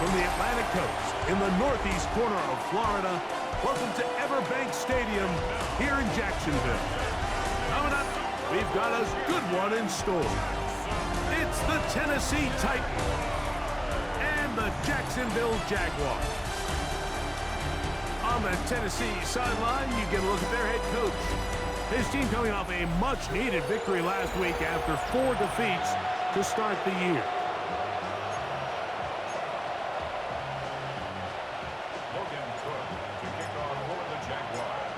from the Atlantic coast in the northeast corner of Florida, welcome to Everbank Stadium here in Jacksonville. Coming up, we've got a good one in store. It's the Tennessee Titans and the Jacksonville Jaguars. On the Tennessee sideline, you get a look at their head coach. His team coming off a much-needed victory last week after 4 defeats to start the year.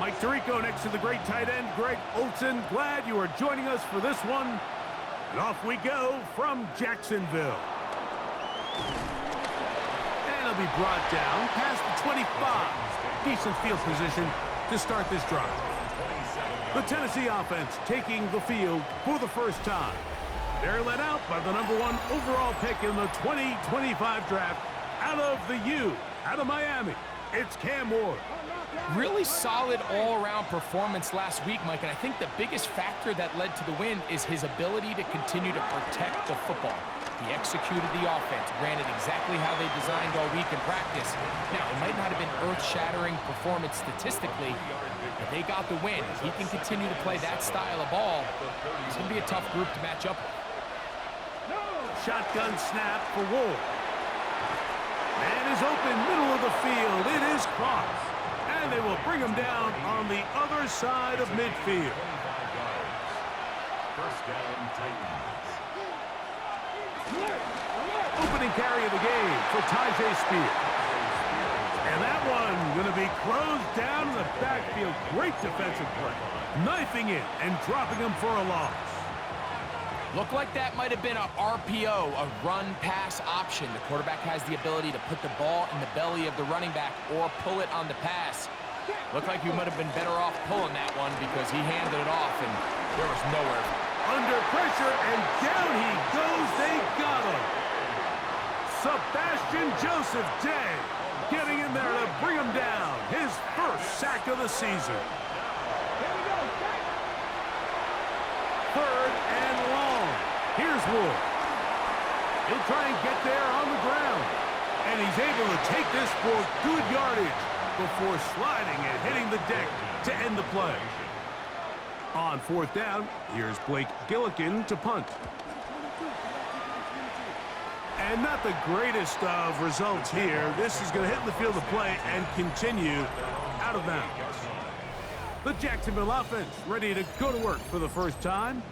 Mike Tirico next to the great tight end, Greg Olsen. Glad you are joining us for this one. And off we go from Jacksonville. And it'll be brought down past the 25. Decent field position to start this drive. The Tennessee offense taking the field for the first time. They're led out by the #1 overall pick in the 2025 draft out of the U, out of Miami. It's Cam Ward. Really solid all-around performance last week, Mike, and I think the biggest factor that led to the win is his ability to continue to protect the football. He executed the offense, ran it exactly how they designed all week in practice. Now, it might not have been earth-shattering performance statistically, but they got the win. If he can continue to play that style of ball, it's going to be a tough group to match up with. Shotgun snap for Ward. Man is open, middle of the field. It is caught. And they will bring him down on the other side of midfield. First down, Titans. Opening carry of the game for Tyjae Spears. And that one going to be closed down in the backfield. Great defensive play. Knifing it and dropping him for a loss. Looked like that might have been a RPO, a run-pass option. The quarterback has the ability to put the ball in the belly of the running back or pull it on the pass. Looked like you might have been better off pulling that one because he handed it off and there was nowhere. Under pressure and down he goes. They got him. Sebastian Joseph Day getting in there to bring him down. His first sack of the season. Third and long. Here's Wood. He'll try and get there on the ground. And he's able to take this for good yardage before sliding and hitting the deck to end the play. On 4th down, here's Blake Gillikin to punt. And not the greatest of results here. This is going to hit in the field of play and continue out of bounds. The Jacksonville offense ready to go to work for the first time.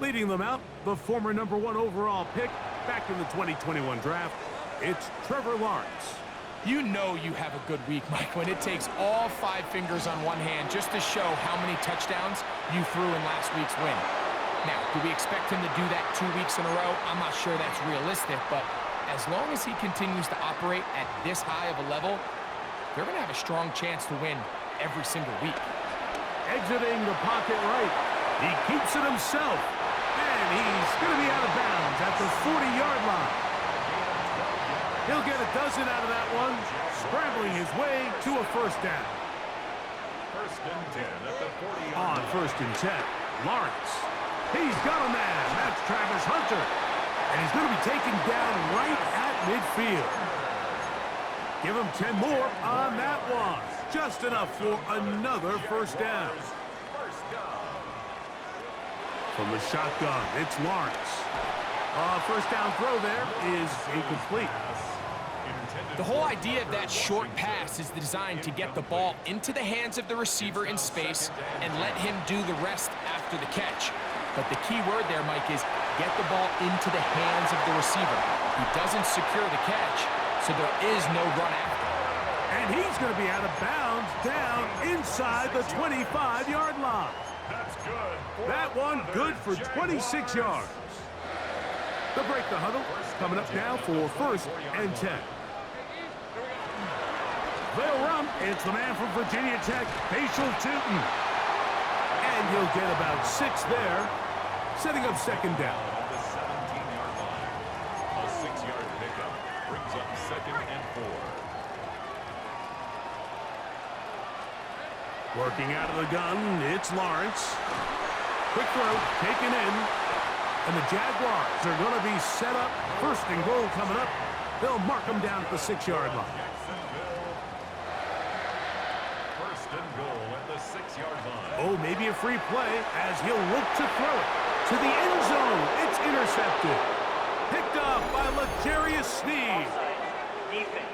Leading them out, the former #1 overall pick back in the 2021 draft. It's Trevor Lawrence. You know you have a good week, Mike, when it takes all 5 fingers on one hand just to show how many touchdowns you threw in last week's win. Now, do we expect him to do that 2 weeks in a row? I'm not sure that's realistic, but as long as he continues to operate at this high of a level, they're going to have a strong chance to win every single week. Exiting the pocket right. He keeps it himself. And he's going to be out of bounds at the 40-yard line. He'll get a dozen out of that one, scrambling his way to a first down. First and 10 at the 40-yard line. On 1st and 10, Lawrence. He's got a man. That's Travis Hunter. And he's going to be taken down right at midfield. Give him 10 more on that one. Just enough for another first down. From the shotgun, it's Lawrence. First down throw there is incomplete. The whole idea of that short pass is designed to get the ball into the hands of the receiver in space and let him do the rest after the catch. But the key word there, Mike, is get the ball into the hands of the receiver. He doesn't secure the catch, so there is no run after. And he's going to be out of bounds down inside the 25-yard line. That's good. That one good for 26 yards. The break the huddle coming up now for 1st and 10. They'll run. It's the man from Virginia Tech, Facial Tootin. And he'll get about 6 there, setting up 2nd down. The 17-yard line. A 6-yard pickup brings up 2nd and 4. Working out of the gun, it's Lawrence. Quick throw, taken in. And the Jaguars are going to be set up. 1st and goal coming up They'll mark him down at the 6-yard line. First and goal at the 6-yard line. Oh, maybe a free play as he'll look to throw it to the end zone. It's intercepted. Picked up by Legarius Sneed. Defense.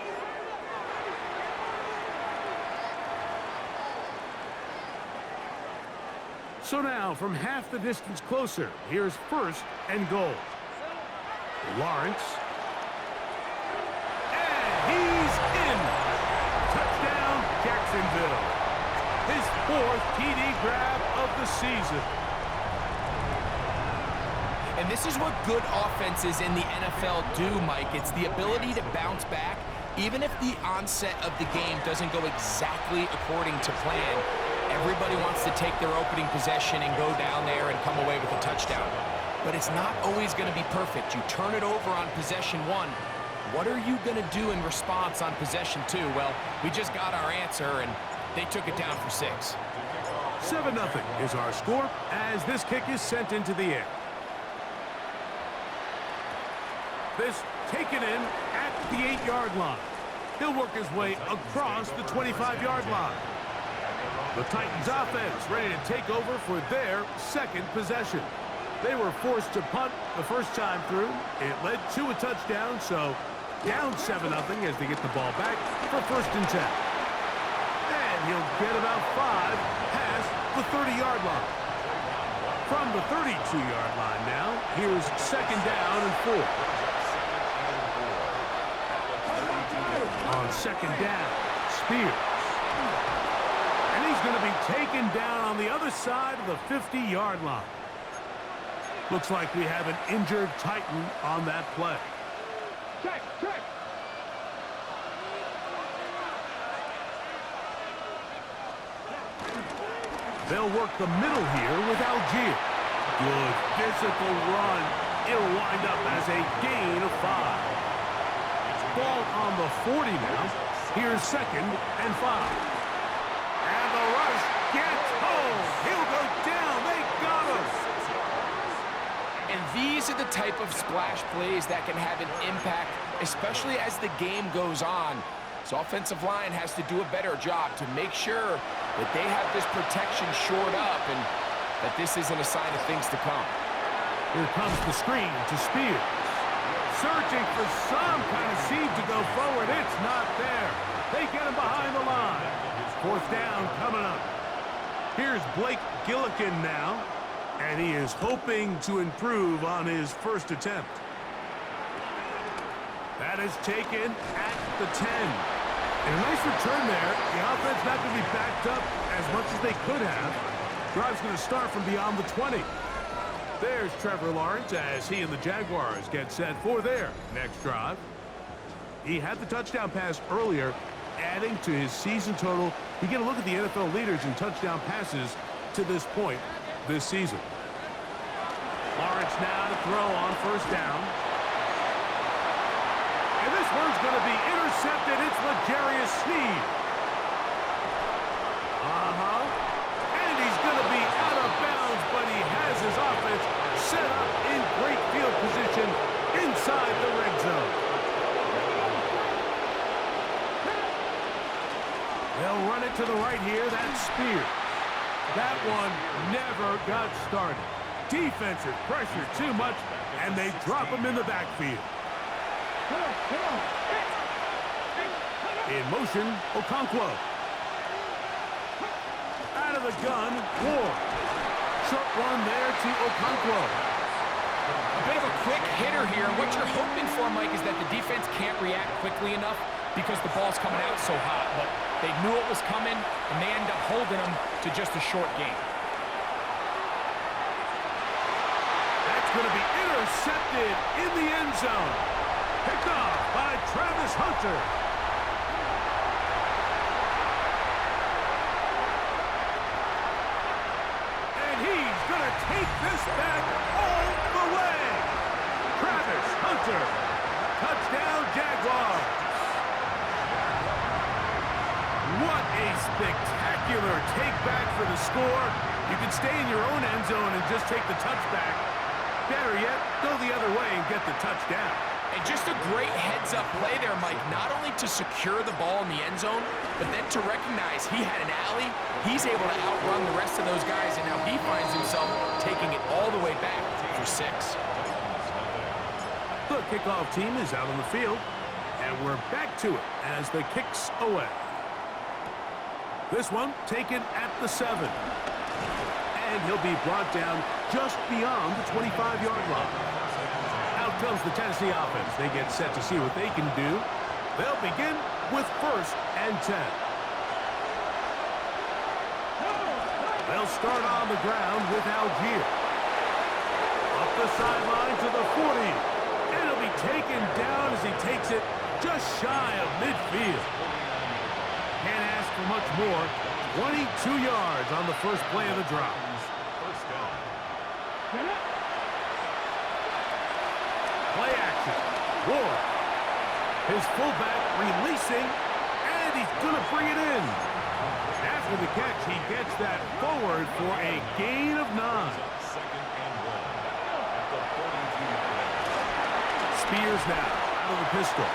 So now, from half the distance closer, here's first and goal. Lawrence. And he's in. Touchdown, Jacksonville. His 4th TD grab of the season. And this is what good offenses in the NFL do, Mike. It's the ability to bounce back, even if the onset of the game doesn't go exactly according to plan. Everybody wants to take their opening possession and go down there and come away with a touchdown. But it's not always going to be perfect. You turn it over on possession 1. What are you going to do in response on possession 2? Well, we just got our answer, and they took it down for 6. 7-0 is our score as this kick is sent into the air. This taken in at the 8-yard line. He'll work his way across the 25-yard line. The Titans offense ready to take over for their 2nd possession. They were forced to punt the first time through. It led to a touchdown, so down 7-0 as they get the ball back for 1st and 10. And he'll get about 5 past the 30-yard line. From the 32-yard line now, here's 2nd down and 4. On 2nd down, Spears. And he's going to be taken down on the other side of the 50-yard line. Looks like we have an injured Titan on that play. Check. They'll work the middle here with Algier. Good physical run. It'll wind up as a gain of 5. Ball on the 40 now. Here's 2nd and 5. And the rush gets home. He'll go down. They got him. And these are the type of splash plays that can have an impact, especially as the game goes on. So offensive line has to do a better job to make sure that they have this protection shored up and that this isn't a sign of things to come. Here comes the screen to Spears. Searching for some kind of seed to go forward. It's not there. They get him behind the line. 4th down coming up. Here's Blake Gillikin now, and he is hoping to improve on his first attempt. That is taken at the 10. And a nice return there. The offense not going to be backed up as much as they could have. Drive's going to start from beyond the 20. There's Trevor Lawrence as he and the Jaguars get set for their next drive. He had the touchdown pass earlier, adding to his season total. You get a look at the NFL leaders in touchdown passes to this point this season. Lawrence now to throw on 1st down. And this one's going to be intercepted. It's Legarius Sneed. And he's going to be out of bounds, but he has his offense set up in great field position inside the red zone. They'll run it to the right here. That's Spears. That one never got started. Defensive pressure too much, and they drop him in the backfield. In motion, Okonkwo. Out of the gun, Ward. Short run there to Okonkwo. A bit of a quick hitter here. What you're hoping for, Mike, is that the defense can't react quickly enough because the ball's coming out so hot. But they knew it was coming, and they end up holding them to just a short game. That's going to be intercepted in the end zone. Picked off by Travis Hunter. And he's going to take this back all the way. Travis Hunter. Touchdown, Jaguars. What a spectacular take back for the score. You can stay in your own end zone and just take the touchback. Better yet, go the other way and get the touchdown. And just a great heads-up play there, Mike, not only to secure the ball in the end zone, but then to recognize he had an alley. He's able to outrun the rest of those guys, and now he finds himself taking it all the way back for 6. The kickoff team is out on the field, and we're back to it as the kicks away. This one taken at the 7. And he'll be brought down just beyond the 25-yard line. Out comes the Tennessee offense. They get set to see what they can do. They'll begin with 1st and 10. They'll start on the ground with Algier. Up the sideline to the 40. And he'll be taken down as he takes it just shy of midfield. Can't ask for much more. 22 yards on the first play of the drive. First down. Play action. Ward. His fullback releasing, and he's going to bring it in. After the catch, he gets that forward for a gain of 9. Second and 1 at the 42-yard line. Spears now out of the pistol,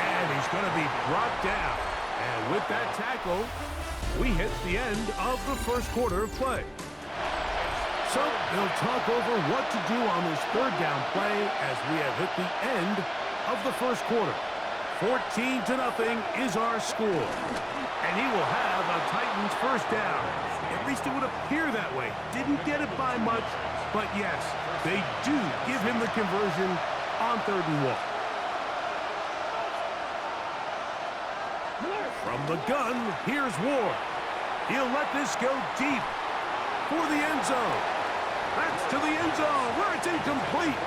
and he's going to be brought down. And with that tackle, we hit the end of the first quarter of play. So they'll talk over what to do on this 3rd down play as we have hit the end of the first quarter. 14-0 is our score. And he will have a Titans first down. At least it would appear that way. Didn't get it by much, but yes, they do give him the conversion on 3rd and 1. From the gun, here's Ward. He'll let this go deep for the end zone. That's to the end zone where it's incomplete.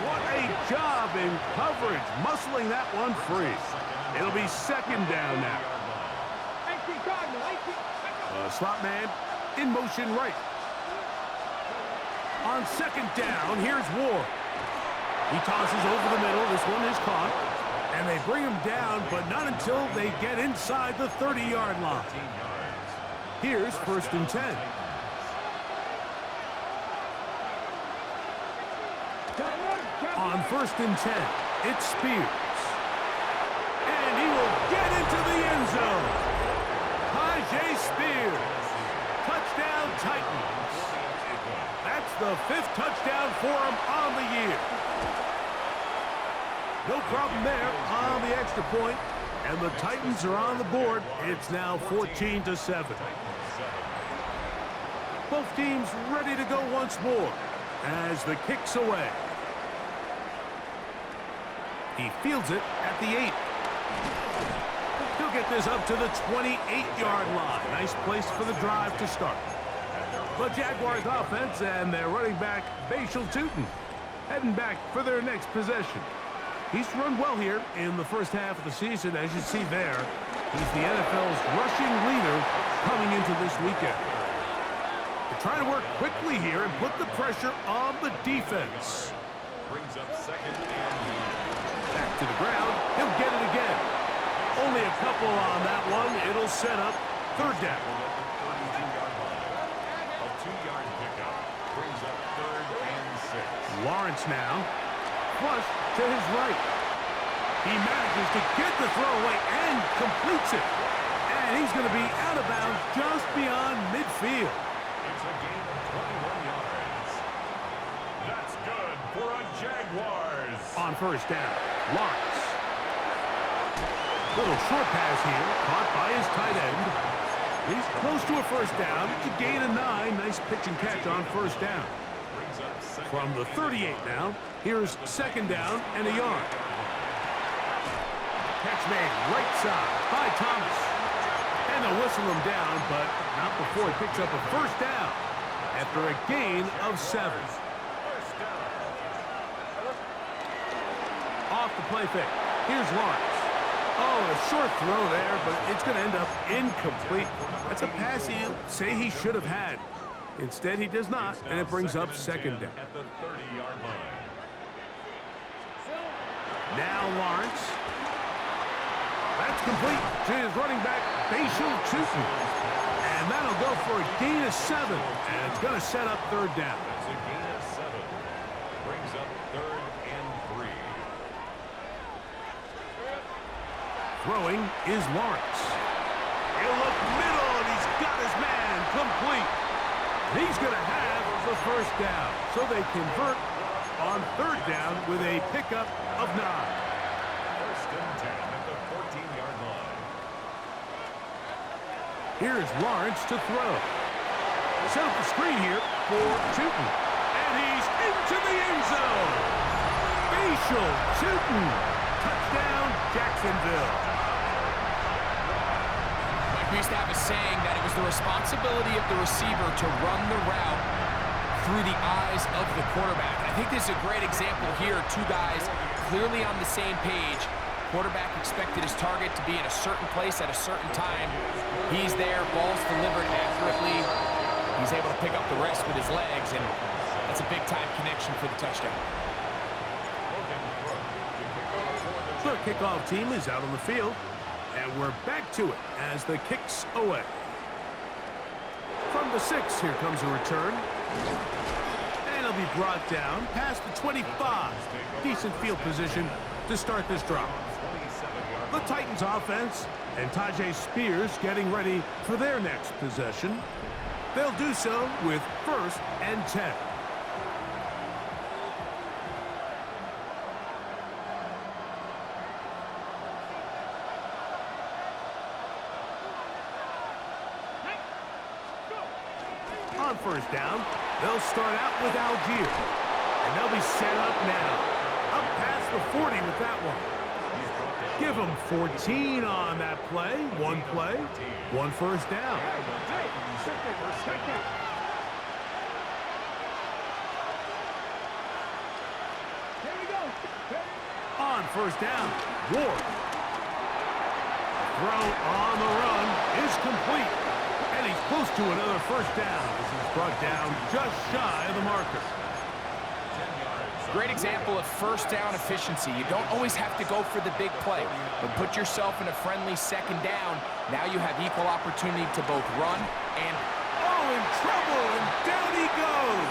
What a job in coverage, muscling that one free. It'll be 2nd down now. Slot man in motion right. On 2nd down, here's Ward. He tosses over the middle. This one is caught. And they bring him down, but not until they get inside the 30-yard line. Here's 1st and 10. On 1st and 10, it's Spears. And he will get into the end zone. Tajay Spears. Touchdown Titans. That's the 5th touchdown for him on the year. No problem there on the extra point, and the Titans are on the board. It's now 14-7. Both teams ready to go once more as the kick's away. He fields it at the 8. He'll get this up to the 28-yard line. Nice place for the drive to start. The Jaguars offense and their running back, Bashal Tootin, heading back for their next possession. He's run well here in the first half of the season, as you see there. He's the NFL's rushing leader coming into this weekend. They're trying to work quickly here and put the pressure on the defense. Brings up 2nd and 9. Back to the ground. He'll get it again. Only a couple on that one. It'll set up 3rd down. A 2-yard pickup brings up 3rd and 6. Lawrence now. Flush to his right. He manages to get the throw away and completes it. And he's going to be out of bounds just beyond midfield. It's a gain of 21 yards. That's good for a Jaguars. On 1st down, Lawrence. Little short pass here, caught by his tight end. He's close to a 1st down. It's a gain of 9. Nice pitch and catch on 1st down. From the 38 now, here's 2nd down and a yard. Catch made right side by Thomas. And they'll whistle him down, but not before he picks up a 1st down after a gain of 7. Off the play fake. Here's Lawrence. Oh, a short throw there, but it's going to end up incomplete. That's a pass he'll say he should have had. Instead, he does not, and it brings up 2nd down. At the 30-yard line. Now Lawrence. That's complete to his running back, Bashal Tootin. And that'll go for a gain of 7. And it's going to set up 3rd down. That's a gain of 7. Brings up 3rd and 3. Throwing is Lawrence. He'll look middle, and he's got his man complete. He's going to have the first down, so they convert on third down with a pickup of 9. First and 10 at the 14-yard line. Here's Lawrence to throw. Set up the screen here for Tootin. And he's into the end zone. Facial Tootin. Touchdown, Jacksonville. We used to have a saying that it was the responsibility of the receiver to run the route through the eyes of the quarterback. I think this is a great example here. Two guys clearly on the same page. Quarterback expected his target to be in a certain place at a certain time. He's there, ball's delivered accurately. He's able to pick up the rest with his legs, and that's a big-time connection for the touchdown. The kickoff team is out on the field, and we're back to it as the kick's away. From the 6, here comes a return. And it'll be brought down past the 25. Decent field position to start this drive. The Titans offense and Tajay Spears getting ready for their next possession. They'll do so with 1st and 10. On 1st down, they'll start out with Algier. And they'll be set up now. Up past the 40 with that one. Give them 14 on that play. One play, 1 first down. On 1st down, Ward. Throw on the run is complete. And he's close to another 1st down. This is brought down just shy of the marker. Great example of 1st down efficiency. You don't always have to go for the big play, but put yourself in a friendly 2nd down. Now you have equal opportunity to both run and... Oh, in trouble, and down he goes.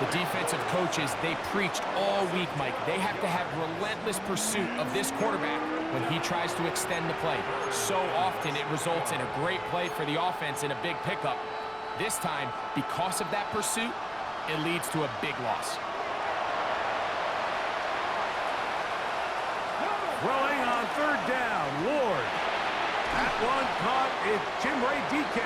The defensive coaches, they preached all week, Mike. They have to have relentless pursuit of this quarterback when he tries to extend the play. So often it results in a great play for the offense and a big pickup. This time, because of that pursuit, it leads to a big loss. Throwing on 3rd down, Ward. That one caught, it's Chimray DK.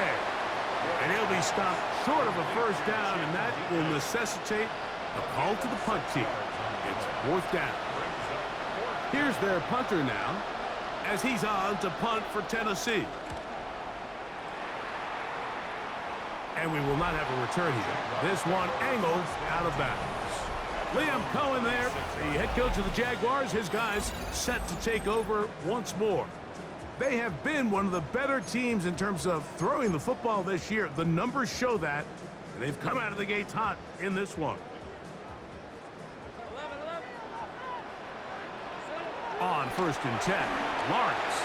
And he'll be stopped short of a 1st down, and that will necessitate a call to the punt team. It's 4th down. Here's their punter now, as he's on to punt for Tennessee. And we will not have a return here. This one angled out of bounds. Liam Cohen there, the head coach of the Jaguars. His guys set to take over once more. They have been one of the better teams in terms of throwing the football this year. The numbers show that, and they've come out of the gates hot in this one. On 1st and 10, Lawrence.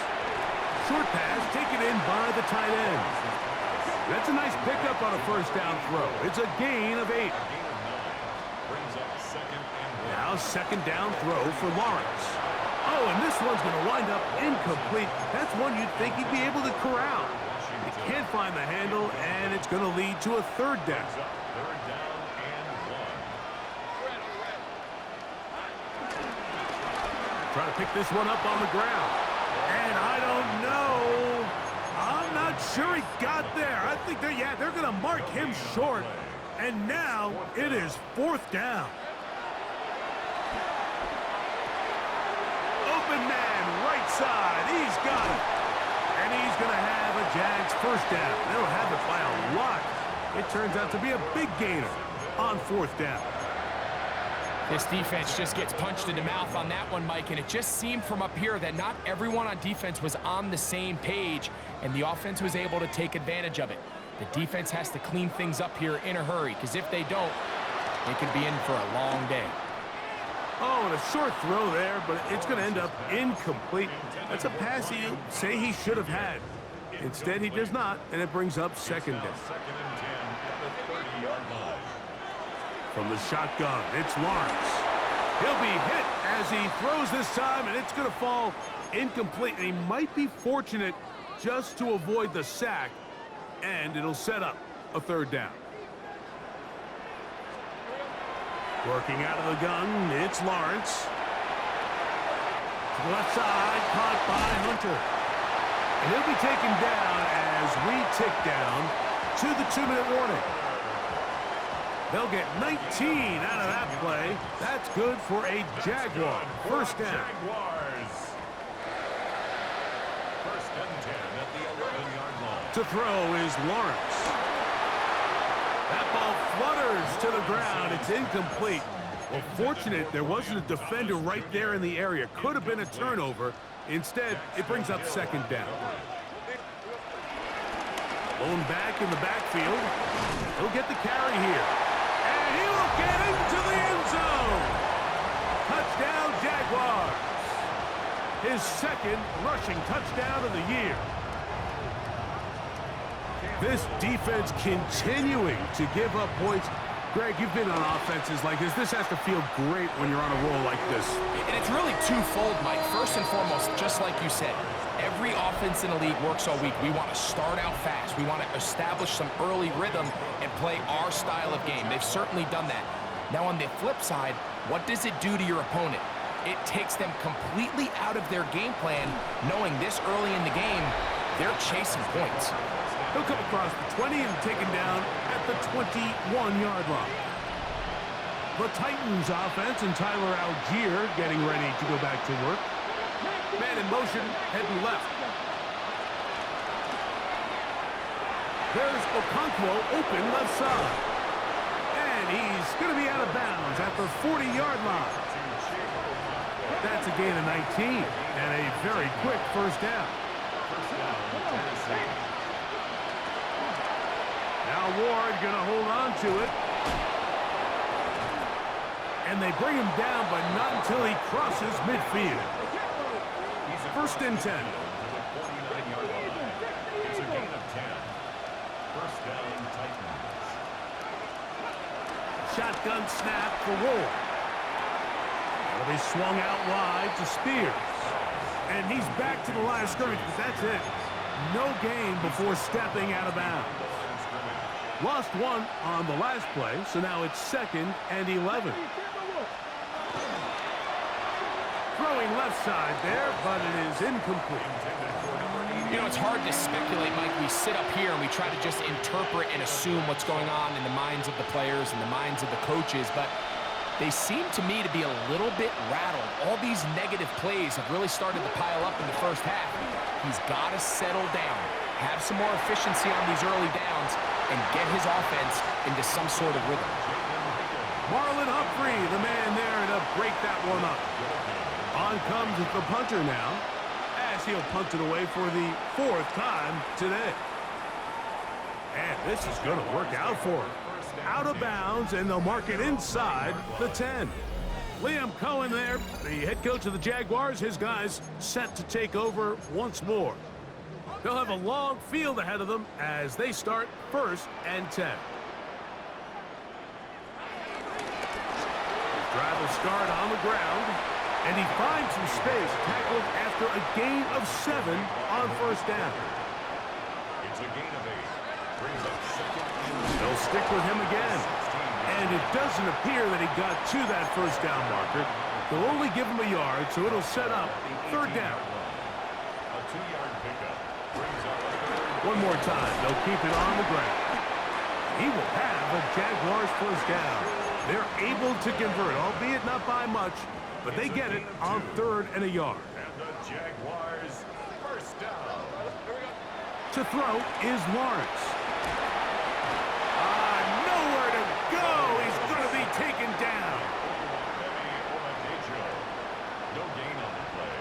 Short pass taken in by the tight end. That's a nice pickup on a 1st down throw. It's a gain of 8. Now 2nd down throw for Lawrence. Oh, and this one's going to wind up incomplete. That's one you'd think he'd be able to corral. He can't find the handle, and it's going to lead to a 3rd down. Trying to pick this one up on the ground. And I don't know. I'm not sure he got there. I think they're going to mark him short. And now it is 4th down. Open man, right side. He's got it. And he's going to have a Jags 1st down. They'll have it by a lot. It turns out to be a big gainer on 4th down. This defense just gets punched in the mouth on that one, Mike, and it just seemed from up here that not everyone on defense was on the same page, and the offense was able to take advantage of it. The defense has to clean things up here in a hurry, because if they don't, they could be in for a long day. Oh, and a short throw there, but it's going to end up incomplete. That's a pass you say he should have had. Instead, he does not, and it brings up 2nd down. From the shotgun, it's Lawrence. He'll be hit As he throws this time, and it's going to fall incomplete. And he might be fortunate just to avoid the sack, and it'll set up a third down. Working out of the gun, it's Lawrence. To the left side, caught by Hunter. And he'll be taken down as we tick down to the 2-minute warning. They'll get 19 out of that play. That's good for a Jaguar. First down. Jaguars. First and 10 at the 11-yard line. To throw is Lawrence. That ball flutters to the ground. It's incomplete. Well, fortunate there wasn't a defender right there in the area. Could have been a turnover. Instead, it brings up second down. Blown back in the backfield. He'll get the carry here. And he will get into the end zone. Touchdown, Jaguars. His second rushing touchdown of the year. This defense continuing to give up points. Greg, you've been on offenses like this. This has to feel great when you're on a roll like this. And it's really twofold, Mike. First and foremost, just like you said, every offense in the league works all week. We want to start out fast. We want to establish some early rhythm and play our style of game. They've certainly done that. Now, on the flip side, what does it do to your opponent? It takes them completely out of their game plan, knowing this early in the game, they're chasing points. He'll come across the 20 and taken down at the 21-yard line. The Titans offense and Tyler Algier getting ready to go back to work. Man in motion, heading left. There's Okonkwo open left side. And he's going to be out of bounds at the 40-yard line. That's a gain of 19 and a very quick first down. Now Ward going to hold on to it. And they bring him down, but not until he crosses midfield. First and 10. It's a gain of 10. First down, Titans. Shotgun snap for Ward. That'll be swung out wide to Spears. And he's back to the line of scrimmage, but that's it. No gain before stepping out of bounds. Lost one on the last play, so now it's 2nd and 11. Throwing left side there, but it is incomplete. You know, it's hard to speculate, Mike. We sit up here and we try to just interpret and assume what's going on in the minds of the players and the minds of the coaches, but they seem to me to be a little bit rattled. All these negative plays have really started to pile up in the first half. He's got to settle down, have some more efficiency on these early downs, and get his offense into some sort of rhythm. Marlon Humphrey, the man there to break that one up. On comes the punter now, as he'll punt it away for the 4th time today. And this is going to work out for him. Out of bounds, and they'll mark it inside the 10. Liam Cohen there, the head coach of the Jaguars. His guys set to take over once more. They'll have a long field ahead of them as they start 1st and 10. Drive will start on the ground, and he finds some space, tackled after a gain of 7 on 1st down. It's a gain of 8. Brings up 2nd and They'll stick with him again, and it doesn't appear that he got to that 1st down marker. They'll only give him a yard, so it'll set up 3rd down. a 2-yard pickup. Brings up One more time, they'll keep it on the ground. He will have a Jaguars 1st down. They're able to convert, albeit not by much, but they get it on 3rd and a yard. and the Jaguars 1st down. To throw is Lawrence. Nowhere to go. He's going to be taken down. No gain on the play.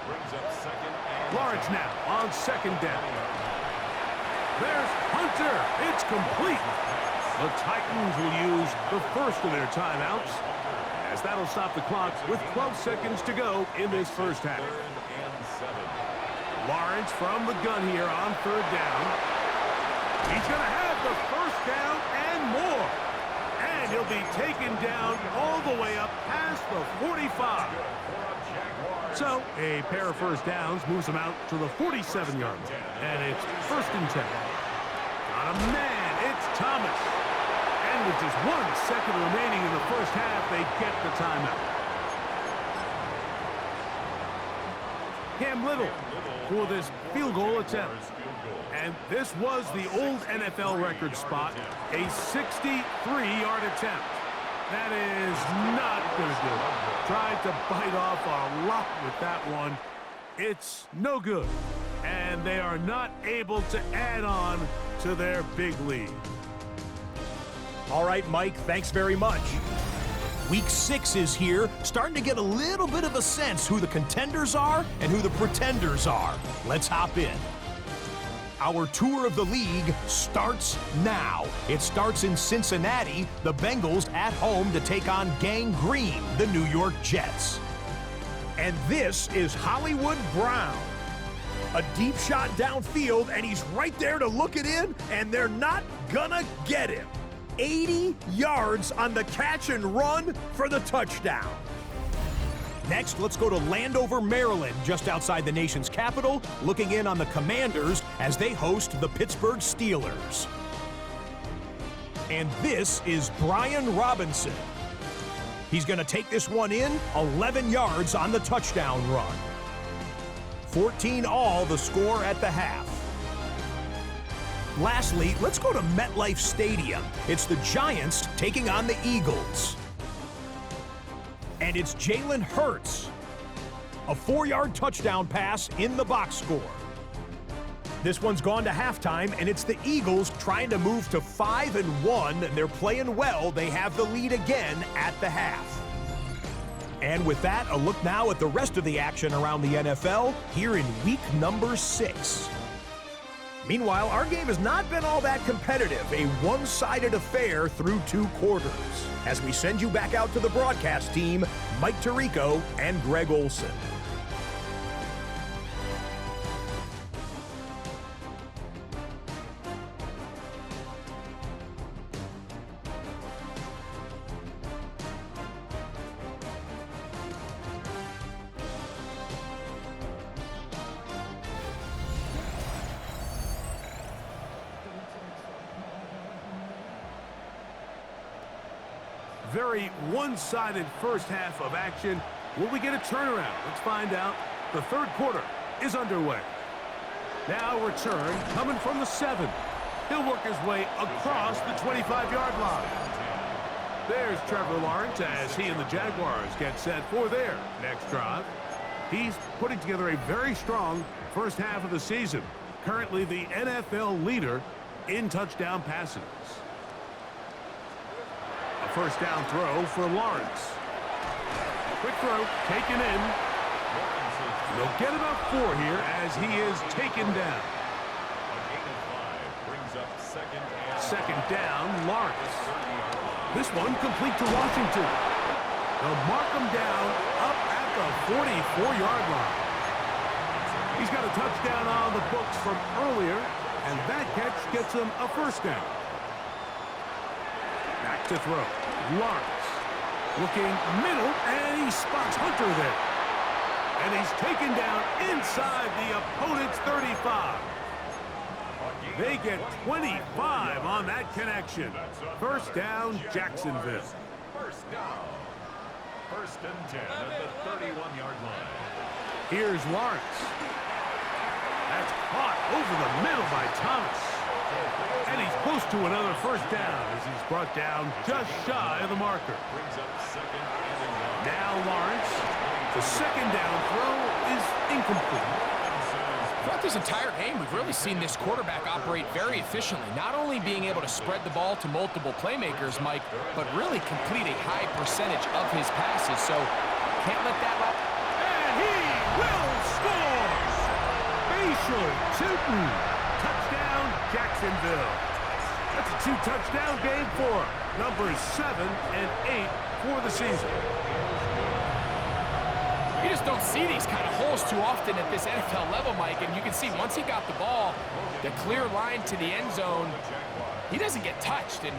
Brings up 2nd and Lawrence now on 2nd down. There's Hunter. It's complete. The Titans will use the first of their timeouts, as that'll stop the clock with 12 seconds to go in this first half. 3rd and 7. Lawrence from the gun here on 3rd down. He's going to have the 1st down and more. And he'll be taken down all the way up past the 45. So a pair of first downs moves him out to the 47-yard line. And it's 1st and 10. Got a man. It's Thomas. And with just 1 second remaining in the first half, they get the timeout. Cam Little for this field goal attempt. And this was the old NFL record spot, a 63-yard attempt. That is not going to do it. Tried to bite off a lot with that one. It's no good. And they are not able to add on to their big lead. All right, Mike, thanks very much. Week 6 is here, starting to get a little bit of a sense who the contenders are and who the pretenders are. Let's hop in. Our tour of the league starts now. It starts in Cincinnati, the Bengals at home to take on Gang Green, the New York Jets. And this is Hollywood Brown. A deep shot downfield, and he's right there to look it in, and they're not gonna get him. 80 yards on the catch and run for the touchdown. Next, let's go to Landover, Maryland, just outside the nation's capital, looking in on the Commanders as they host the Pittsburgh Steelers. And this is Brian Robinson. He's going to take this one in, 11 yards on the touchdown run. 14 all the score at the half. Lastly, let's go to MetLife Stadium. It's the Giants taking on the Eagles. And it's Jalen Hurts. A 4-yard touchdown pass in the box score. This one's gone to halftime, and it's the Eagles trying to move to 5-1, and they're playing well. They have the lead again at the half. And with that, a look now at the rest of the action around the NFL here in week number 6. Meanwhile, our game has not been all that competitive, a one-sided affair through 2 quarters. As we send you back out to the broadcast team, Mike Tirico and Greg Olson. Very one-sided first half of action. Will we get a turnaround? Let's find out. The 3rd quarter is underway. Now return coming from the 7. He'll work his way across the 25-yard line. There's Trevor Lawrence as he and the Jaguars get set for their next drive. He's putting together a very strong first half of the season. Currently the NFL leader in touchdown passes. A first down throw for Lawrence. Quick throw, taken in. They'll get about 4 here as he is taken down. Second down, Lawrence. This one complete to Washington. They'll mark him down up at the 44-yard line. He's got a touchdown on the books from earlier, and that catch gets him a first down. Back to throw. Lawrence looking middle, and he spots Hunter there. And he's taken down inside the opponent's 35. They get 25 on that connection. First down, Jacksonville. First down. 1st and 10 at the 31-yard line. Here's Lawrence. That's caught over the middle by Thomas. And he's close to another first down as he's brought down just shy of the marker. Now Lawrence, the second down throw is incomplete. Throughout this entire game, we've really seen this quarterback operate very efficiently, not only being able to spread the ball to multiple playmakers, Mike, but really complete a high percentage of his passes, so can't let that up. And he will score! Facial Tootin. Touchdown, Jacksonville. That's a 2-touchdown game for numbers 7 and 8 for the season. You just don't see these kind of holes too often at this NFL level, Mike, and you can see once he got the ball, the clear line to the end zone, he doesn't get touched, and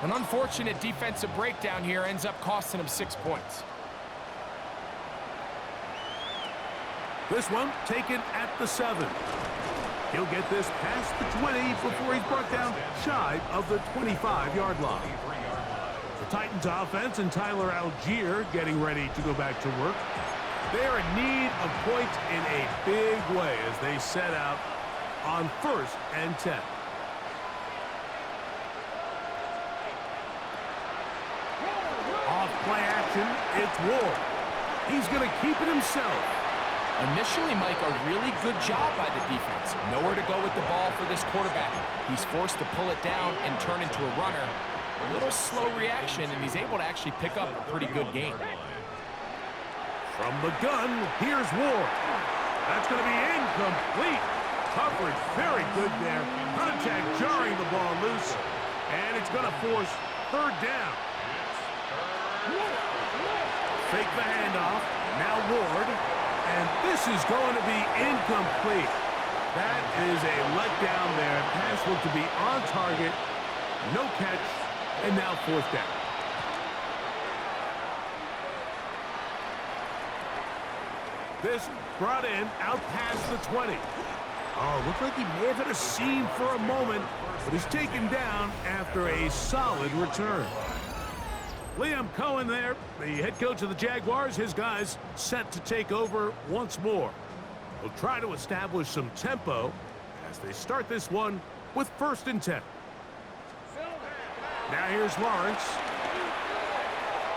An unfortunate defensive breakdown here ends up costing him 6 points. This one taken at the 7. He'll get this past the 20 before he's brought down shy of the 25-yard line. The Titans offense and Tyler Algier getting ready to go back to work. They are in need of points in a big way as they set out on 1st and 10. Off play action, it's Ward. He's going to keep it himself. Initially, Mike, a really good job by the defense. Nowhere to go with the ball for this quarterback. He's forced to pull it down and turn into a runner. A little slow reaction, and he's able to actually pick up a pretty good game. From the gun, here's Ward. That's going to be incomplete. Coverage very good there. Contact jarring the ball loose, and it's going to force 3rd down. Fake the handoff. Now Ward. And this is going to be incomplete. That is a letdown there. Pass looked to be on target. No catch. And now 4th down. This brought in out past the 20. Oh, looked like he may have hit a seam for a moment, but he's taken down after a solid return. Liam Cohen there, the head coach of the Jaguars. His guys set to take over once more. They'll try to establish some tempo as they start this one with 1st and 10. Now here's Lawrence.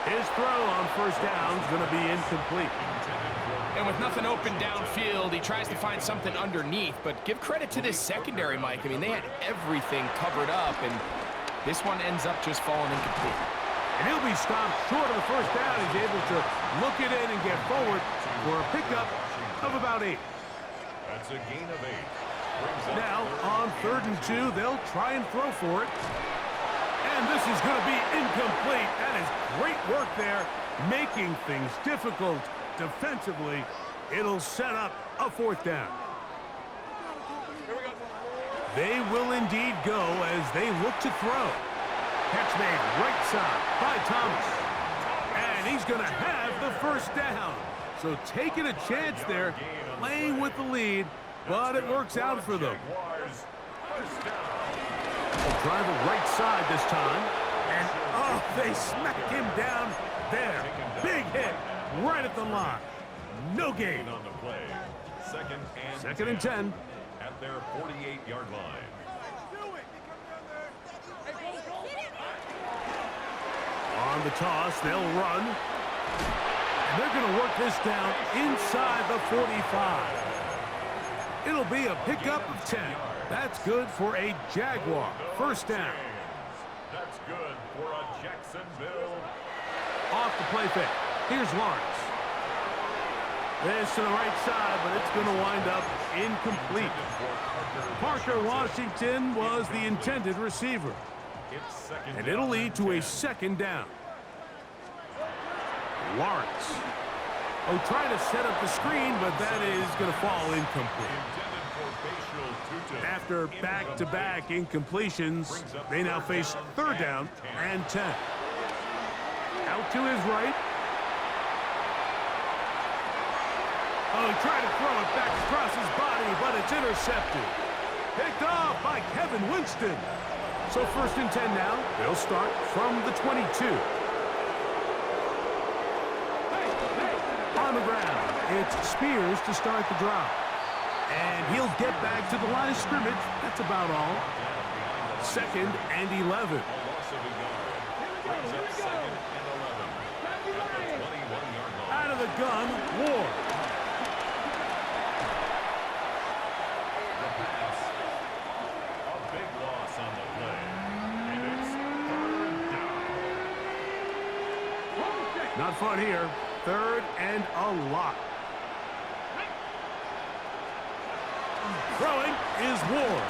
His throw on 1st down is going to be incomplete. And with nothing open downfield, he tries to find something underneath. But give credit to this secondary, Mike. I mean, they had everything covered up, and this one ends up just falling incomplete. And he'll be stopped short of the 1st down. He's able to look it in and get forward for a pickup of about 8. That's a gain of 8. Now, on 3rd and 2, they'll try and throw for it. And this is going to be incomplete. That is great work there, making things difficult defensively. It'll set up a 4th down. They will indeed go as they look to throw. Catch made right side by Thomas. And he's going to have the 1st down. So taking a chance there, playing with the lead, but it works out for them. They'll drive it right side this time. And, oh, they smack him down there. Big hit right at the line. No gain. On the play. 2nd and 10. At their 48-yard line. On the toss, they'll run. And they're going to work this down inside the 45. It'll be a pickup of 10. That's good for a Jaguar. 1st down. That's good for a Jacksonville. Off the play fake. Here's Lawrence. This to the right side, but it's going to wind up incomplete. Parker Washington was the intended receiver. And it'll lead to a 2nd down. Lawrence. Oh, trying to set up the screen, but that is going to fall incomplete. After back-to-back incompletions, they now face 3rd down and 10. Out to his right. Oh, he tried to throw it back across his body, but it's intercepted. Picked off by Kevin Winston. So 1st and 10 now. They'll start from the 22. On the ground, it's Spears to start the drive. And he'll get back to the line of scrimmage. That's about all. 2nd and 11. Out of the gun, Ward. Not fun here. 3rd and a lot. Throwing is Ward.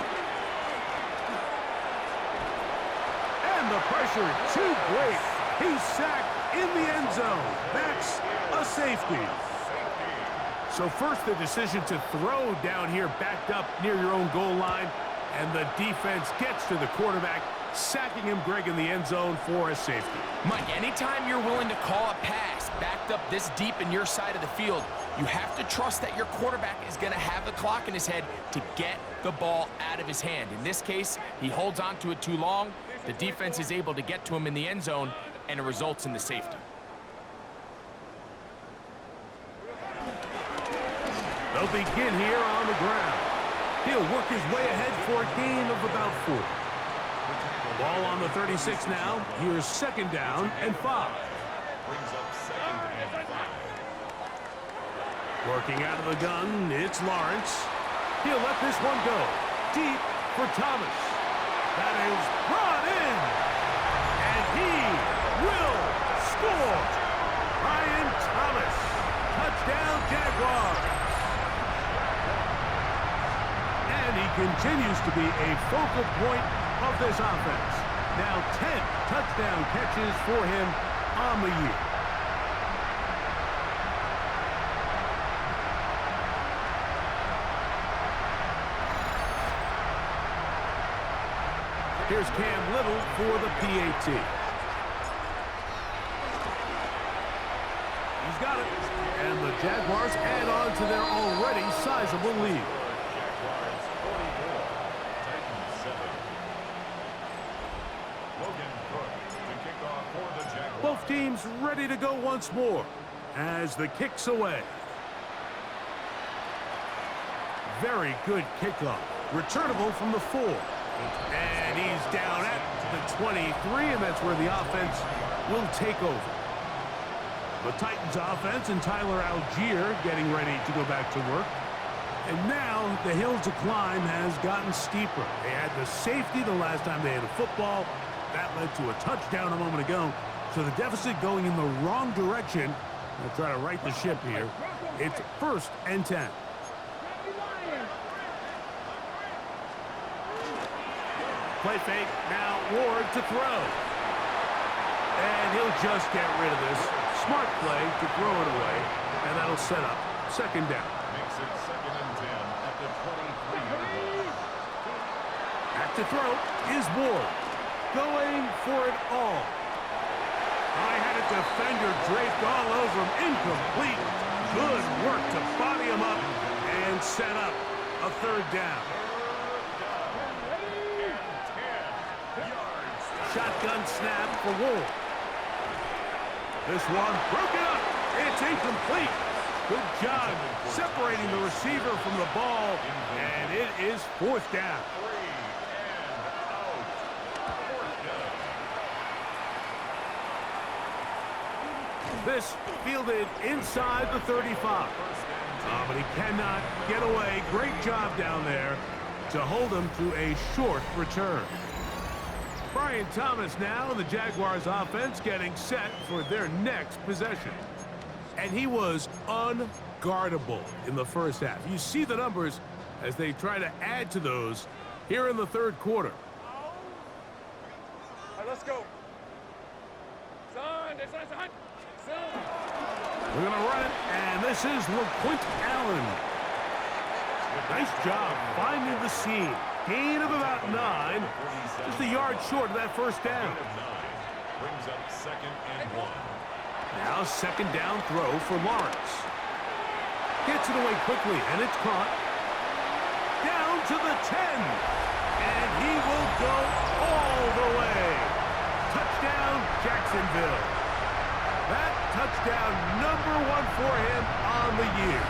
And the pressure too great. He's sacked in the end zone. That's a safety. So first the decision to throw down here backed up near your own goal line. And the defense gets to the quarterback. sacking him, Greg, in the end zone for a safety. Mike, anytime you're willing to call a pass backed up this deep in your side of the field, you have to trust that your quarterback is going to have the clock in his head to get the ball out of his hand. In this case, he holds on to it too long. The defense is able to get to him in the end zone, and it results in the safety. They'll begin here on the ground. He'll work his way ahead for a gain of about 4. Ball on the 36 now. Here's 2nd down and 5. Working out of the gun, it's Lawrence. He'll let this one go. Deep for Thomas. That is brought in. And he will score. Brian Thomas. Touchdown, Jaguars. And he continues to be a focal point of this offense. Now 10 touchdown catches for him on the year. Here's Cam Little for the PAT. He's got it. And the Jaguars add on to their already sizable lead. Both teams ready to go once more as the kick's away. Very good kickoff. Returnable from the 4. And he's down at the 23, and that's where the offense will take over. The Titans offense and Tyler Algier getting ready to go back to work. And now the hill to climb has gotten steeper. They had the safety the last time they had a football. That led to a touchdown a moment ago. So the deficit going in the wrong direction. They'll try to right the ship here. It's 1st and 10. Play fake, now Ward to throw. And he'll just get rid of this. Smart play to throw it away. And that'll set up 2nd down. Makes it 2nd and 10 at the 23-yard line. Back to throw is Ward. Going for it all. I had a defender draped all over him. Incomplete. Good work to body him up and set up a 3rd down. Shotgun snap for Ward. This one broken up. It's incomplete. Good job separating the receiver from the ball. And it is 4th down. This fielded inside the 35. But he cannot get away. Great job down there to hold him to a short return. Brian Thomas now, and the Jaguars offense getting set for their next possession. And he was unguardable in the first half. You see the numbers as they try to add to those here in the 3rd quarter. All right, let's go. We're going to run it, and this is LaQuint Allen. Nice job finding the seam. Gain of about 9. Just a yard short of that 1st down. Brings up 2nd and 1. Now 2nd down throw for Lawrence. Gets it away quickly, and it's caught. Down to the 10. And he will go all the way. Touchdown, Jacksonville. That touchdown number 1 for him on the year.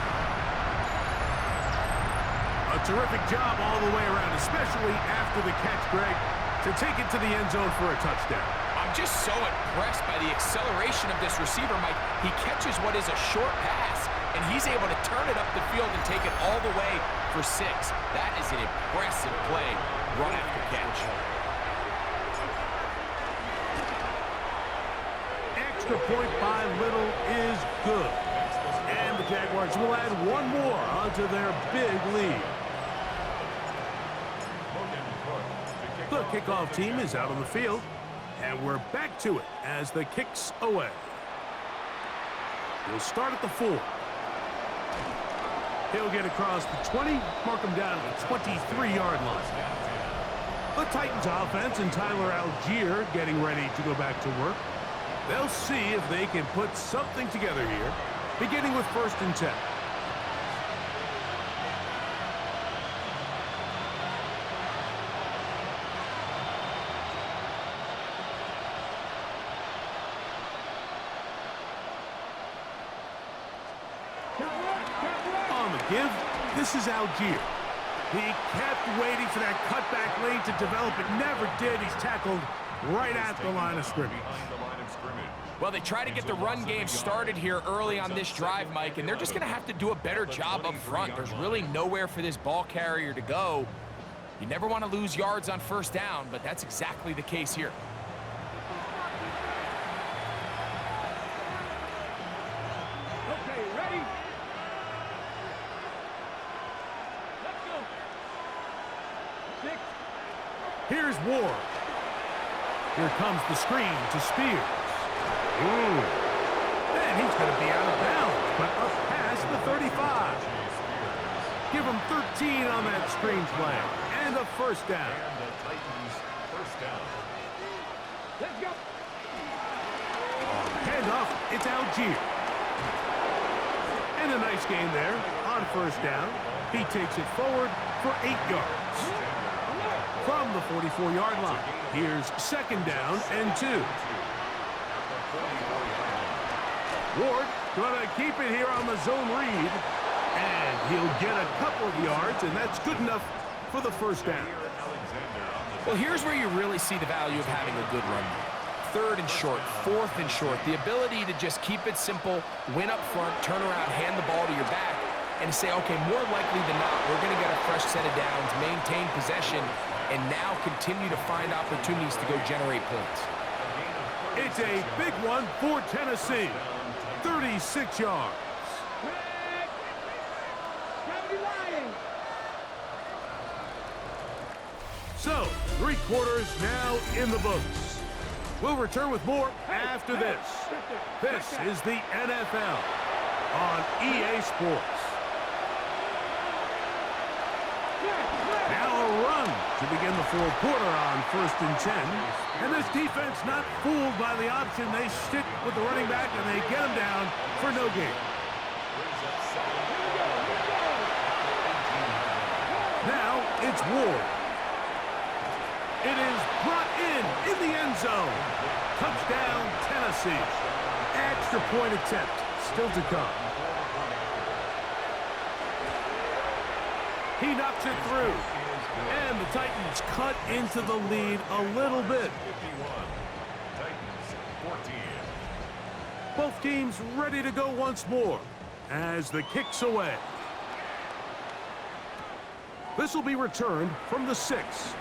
A terrific job all the way around, especially after the catch, Greg, to take it to the end zone for a touchdown. I'm just so impressed by the acceleration of this receiver, Mike. He catches what is a short pass, and he's able to turn it up the field and take it all the way for 6. That is an impressive play, run after catch. Extra point by Little is good. And the Jaguars will add 1 more onto their big lead. The kickoff team is out on the field, and we're back to it as the kick's away. He'll start at the 4. He'll get across the 20, mark him down at the 23-yard line. The Titans offense and Tyler Algier getting ready to go back to work. They'll see if they can put something together here, beginning with 1st and 10. On the give, this is Algier. He kept waiting for that cutback lane to develop. It never did. He's tackled right at the line of scrimmage. Well, they try to get the run game started here early on this drive, Mike, and they're just going to have to do a better job up front. There's really nowhere for this ball carrier to go. You never want to lose yards on 1st down, but that's exactly the case here. Okay, ready? Let's go. 6. Here's Ward. Here comes the screen to Spears. Ooh. And he's going to be out of bounds, but up past the 35. Give him 13 on that screen play. And a 1st down. And the Titans' 1st down. Let's go. Handoff, it's Algier. And a nice gain there on 1st down. He takes it forward for 8 yards. From the 44-yard line, here's 2nd down and 2. Ward going to keep it here on the zone read. And he'll get a couple of yards, and that's good enough for the 1st down. Well, here's where you really see the value of having a good run. 3rd and short, 4th and short. The ability to just keep it simple, win up front, turn around, hand the ball to your back, and say, okay, more likely than not, we're going to get a fresh set of downs, maintain possession, and now continue to find opportunities to go generate points. It's a big one for Tennessee. 36 yards. So, 3 quarters now in the books. We'll return with more after this. This is the NFL on EA Sports. Now a run to begin the 4th quarter on 1st and 10. And this defense not fooled by the option. They stick with the running back and they get him down for no gain. Now it's Ward. It is brought in the end zone. Touchdown, Tennessee. Extra point attempt still to come. He knocks it through. And the Titans cut into the lead a little bit. 51. Titans 14. Both teams ready to go once more as the kick's away. This will be returned from the 6.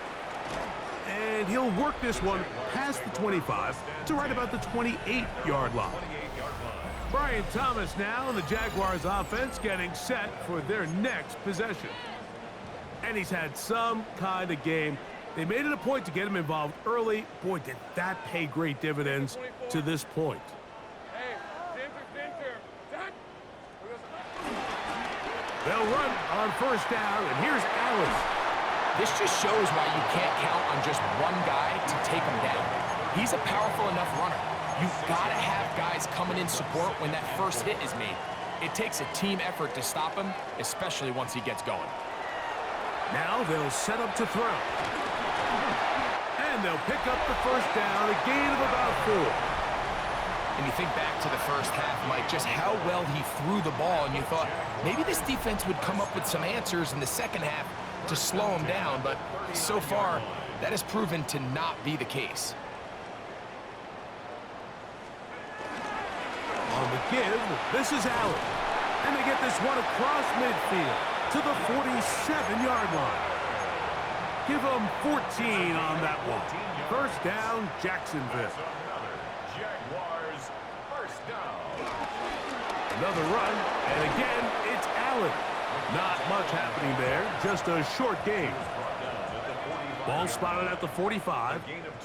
And he'll work this one past the 25 to right about the 28-yard line. Brian Thomas now, and the Jaguars offense getting set for their next possession. And he's had some kind of game. They made it a point to get him involved early. Boy, did that pay great dividends to this point. Hey, center. Done. They'll run on 1st down, and here's Allen. This just shows why you can't count on just one guy to take him down. He's a powerful enough runner. You've got to have guys coming in support when that first hit is made. It takes a team effort to stop him, especially once he gets going. Now they'll set up to throw. And they'll pick up the 1st down, a gain of about 4. And you think back to the first half, Mike, just how well he threw the ball, and you thought maybe this defense would come up with some answers in the second half to slow him down, but so far, that has proven to not be the case. On the give, this is Allen. And they get this one across midfield to the 47-yard line. Give them 14 on that one. 1st down, Jacksonville. Jaguars 1st down. Another run, and again, it's Allen. Not much happening there, just a short gain. Ball spotted at the 45.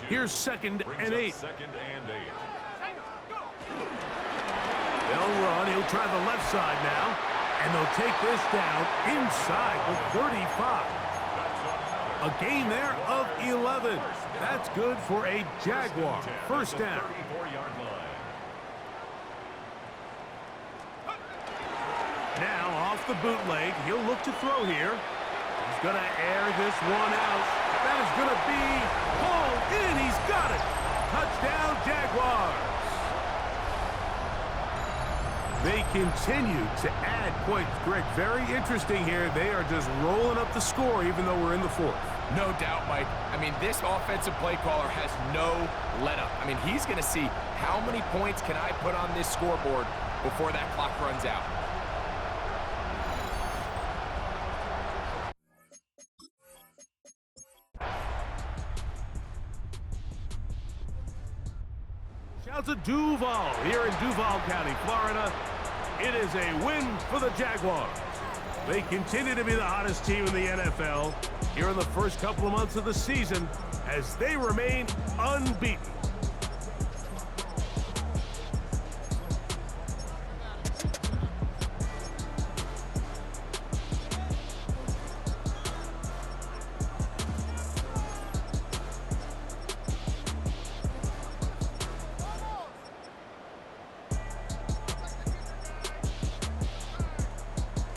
Here's 2nd and 8. 2nd and 8. They'll run, he'll try the left side now, and they'll take this down inside the 35. A gain there of 11. That's good for a Jaguar. First down. 34-yard line. Now off the bootleg, he'll look to throw here. He's going to air this one out. That is going to be hauled in. He's got it. Touchdown, Jaguars. They continue to add points. Greg, very interesting here. They are just rolling up the score even though we're in the fourth. No doubt, Mike. I mean, this offensive play caller has no let-up. I mean, he's going to see how many points can I put on this scoreboard before that clock runs out. Shouts to Duval here in Duval County, Florida. It is a win for the Jaguars. They continue to be the hottest team in the NFL here in the first couple of months of the season as they remain unbeaten.